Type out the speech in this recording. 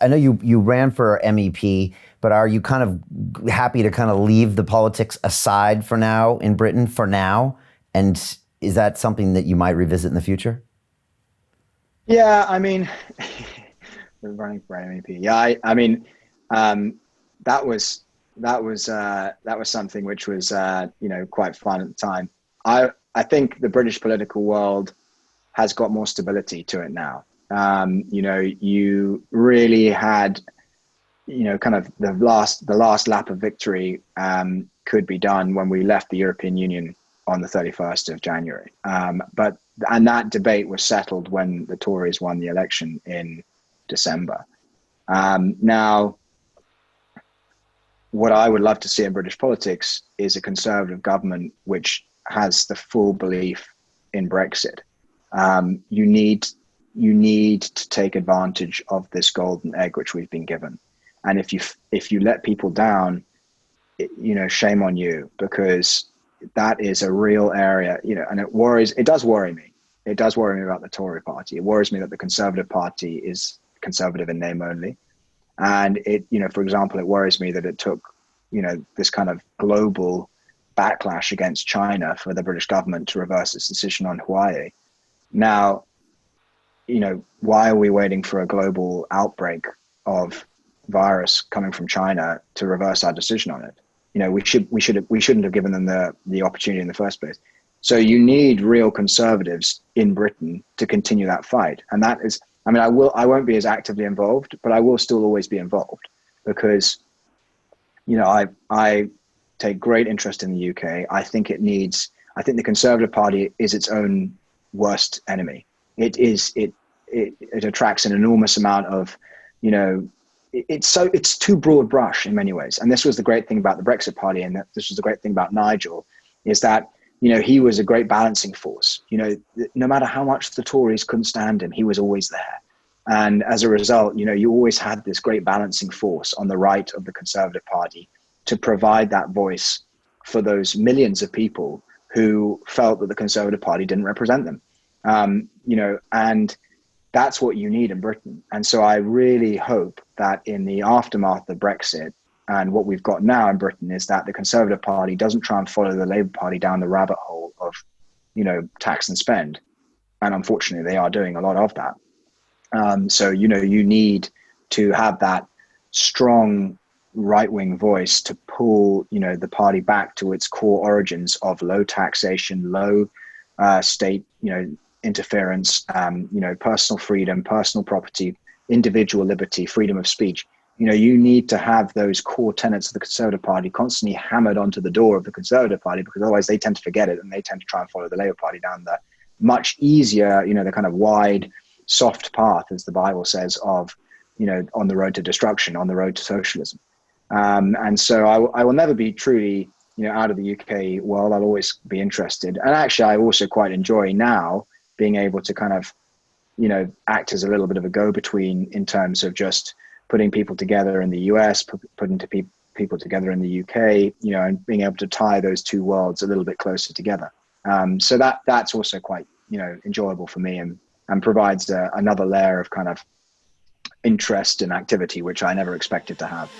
I know you ran for MEP, but are you kind of happy to kind of leave the politics aside for now in Britain for now? And is that something that you might revisit in the future? Yeah, I mean, we're running for MEP. Yeah, I mean, um, that was that was something which was quite fun at the time. I think the British political world has got more stability to it now. You really had kind of the last lap of victory could be done when we left the European Union on the 31st of January. And that debate was settled when the Tories won the election in December. Now, what I would love to see in British politics is a Conservative government which has the full belief in Brexit. You need to take advantage of this golden egg which we've been given. And if you let people down, shame on you, because that is a real area, and it does worry me. It does worry me about the Tory party. It worries me that the Conservative Party is conservative in name only. And for example, it worries me that it took, this kind of global backlash against China for the British government to reverse its decision on Huawei. Now, why are we waiting for a global outbreak of virus coming from China to reverse our decision on it? We shouldn't have given them the opportunity in the first place. So you need real conservatives in Britain to continue that fight. And that is, I won't be as actively involved, but I will still always be involved because, I take great interest in the UK. I think the Conservative Party is its own worst enemy. It attracts an enormous amount of, it's too broad brush in many ways. And this was the great thing about the Brexit Party, and this was the great thing about Nigel, is that, he was a great balancing force. No matter how much the Tories couldn't stand him, he was always there. And as a result, you always had this great balancing force on the right of the Conservative Party to provide that voice for those millions of people who felt that the Conservative Party didn't represent them. And that's what you need in Britain. And so I really hope that in the aftermath of Brexit, and what we've got now in Britain, is that the Conservative Party doesn't try and follow the Labour Party down the rabbit hole of, tax and spend. And unfortunately, they are doing a lot of that. So, you need to have that strong right-wing voice to pull, the party back to its core origins of low taxation, low state, interference, personal freedom, personal property, individual liberty, freedom of speech. You need to have those core tenets of the Conservative Party constantly hammered onto the door of the Conservative Party, because otherwise they tend to forget it and they tend to try and follow the Labour Party down the much easier, the kind of wide, soft path, as the Bible says, of, on the road to destruction, on the road to socialism. And so I will never be truly, out of the UK world. I'll always be interested. And actually, I also quite enjoy now being able to kind of, act as a little bit of a go-between in terms of just putting people together in the US, putting people together in the UK, and being able to tie those two worlds a little bit closer together. So that's also quite, enjoyable for me, and provides another layer of kind of interest and activity, which I never expected to have.